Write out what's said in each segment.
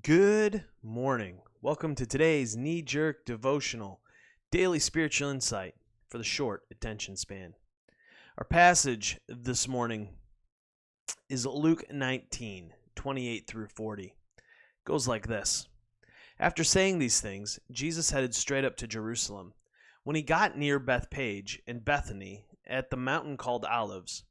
Good morning. Welcome to today's knee-jerk devotional, daily spiritual insight for the short attention span. Our passage this morning is Luke 19:28 through 40. It goes like this. After saying these things, Jesus headed straight up to Jerusalem. When he got near Bethpage and Bethany at the mountain called Olives,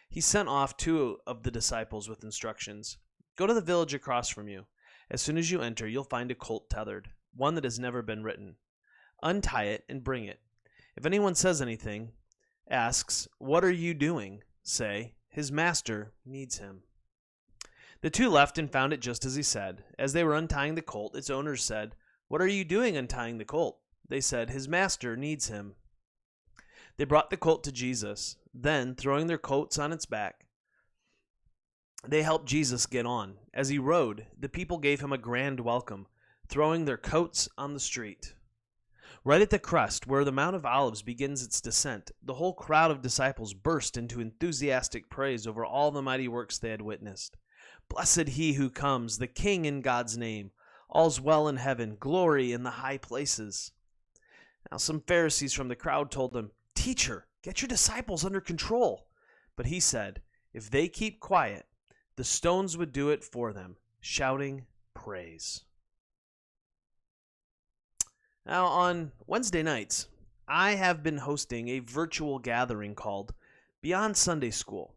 he sent off two of the disciples with instructions. Go to the village across from you. As soon as you enter, you'll find a colt tethered, one that has never been ridden. Untie it and bring it. If anyone says anything, asks, "What are you doing?" say, "His master needs him." The two left and found it just as he said. As they were untying the colt, its owners said, "What are you doing untying the colt?" They said, "His master needs him." They brought the colt to Jesus. Then, throwing their coats on its back, they helped Jesus get on. As he rode, the people gave him a grand welcome, throwing their coats on the street. Right at the crest, where the Mount of Olives begins its descent, the whole crowd of disciples burst into enthusiastic praise over all the mighty works they had witnessed. "Blessed he who comes, the King in God's name. All's well in heaven, glory in the high places." Now some Pharisees from the crowd told him, "Teacher, get your disciples under control." But he said, "If they keep quiet, the stones would do it for them," shouting praise. Now, on Wednesday nights, I have been hosting a virtual gathering called Beyond Sunday School.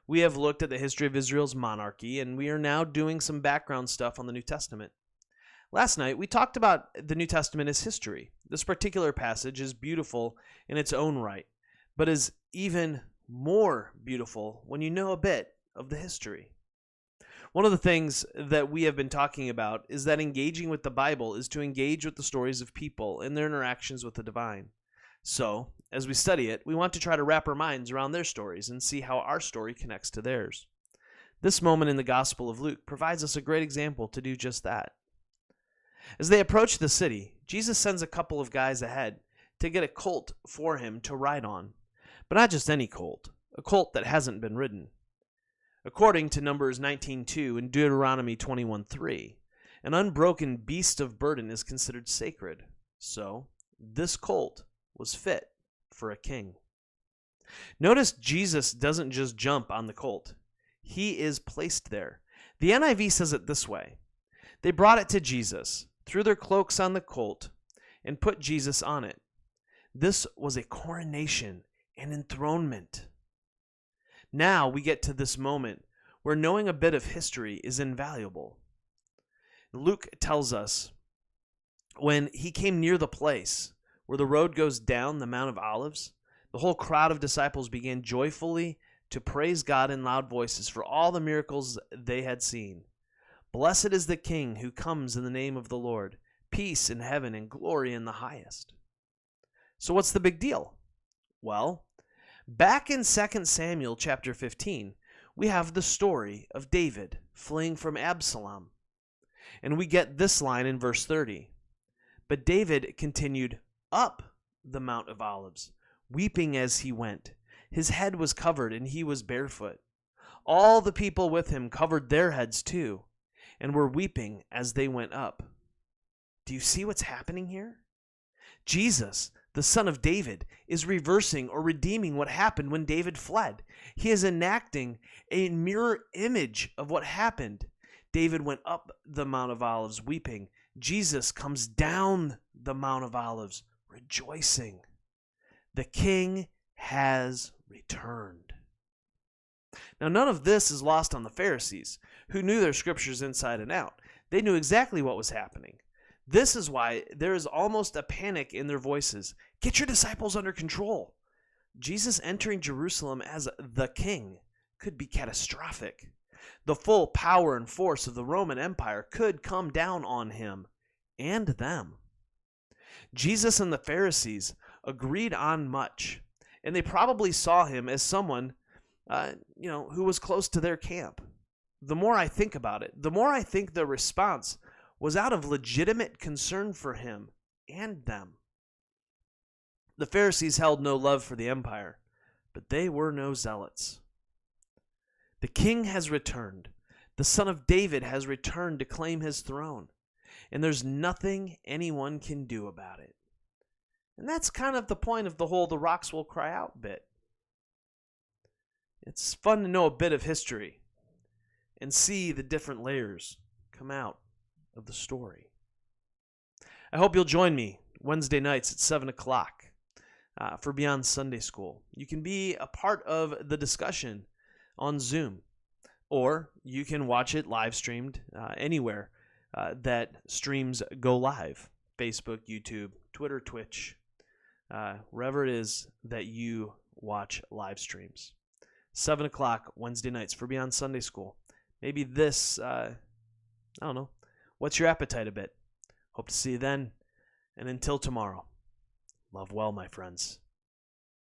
We have looked at the history of Israel's monarchy, and we are now doing some background stuff on the New Testament. Last night, we talked about the New Testament as history. This particular passage is beautiful in its own right, but is even more beautiful when you know a bit of the history. One of the things that we have been talking about is that engaging with the Bible is to engage with the stories of people and their interactions with the divine. So, as we study it, we want to try to wrap our minds around their stories and see how our story connects to theirs. This moment in the Gospel of Luke provides us a great example to do just that. As they approach the city, Jesus sends a couple of guys ahead to get a colt for him to ride on. But not just any colt, a colt that hasn't been ridden. According to Numbers 19:2 and Deuteronomy 21:3, an unbroken beast of burden is considered sacred. So, this colt was fit for a king. Notice Jesus doesn't just jump on the colt. He is placed there. The NIV says it this way. They brought it to Jesus, threw their cloaks on the colt, and put Jesus on it. This was a coronation and enthronement. Now we get to this moment where knowing a bit of history is invaluable. Luke tells us when he came near the place where the road goes down the Mount of Olives, the whole crowd of disciples began joyfully to praise God in loud voices for all the miracles they had seen. "Blessed is the King who comes in the name of the Lord. Peace in heaven and glory in the highest." So what's the big deal? Well, back in 2 Samuel chapter 15, we have the story of David fleeing from Absalom. And we get this line in verse 30. "But David continued up the Mount of Olives, weeping as he went. His head was covered and he was barefoot. All the people with him covered their heads too, and were weeping as they went up." Do you see what's happening here? Jesus, the son of David, is reversing or redeeming what happened when David fled. He is enacting a mirror image of what happened. David went up the Mount of Olives weeping. Jesus comes down the Mount of Olives rejoicing. The King has returned. Now, none of this is lost on the Pharisees, who knew their scriptures inside and out. They knew exactly what was happening. This is why there is almost a panic in their voices. Get your disciples under control. Jesus entering Jerusalem as the king could be catastrophic. The full power and force of the Roman Empire could come down on him and them. Jesus and the Pharisees agreed on much, and they probably saw him as someone who was close to their camp. The more I think about it, the more I think the response was out of legitimate concern for him and them. The Pharisees held no love for the empire, but they were no zealots. The king has returned. The Son of David has returned to claim his throne, and there's nothing anyone can do about it. And that's kind of the point of the whole "the rocks will cry out" bit. It's fun to know a bit of history and see the different layers come out of the story. I hope you'll join me Wednesday nights at 7 o'clock for Beyond Sunday School. You can be a part of the discussion on Zoom, or you can watch it live streamed anywhere that streams go live. Facebook, YouTube, Twitter, Twitch, wherever it is that you watch live streams. 7 o'clock Wednesday nights for Beyond Sunday School. Maybe this, I don't know, what's your appetite a bit? Hope to see you then. And until tomorrow, love well, my friends.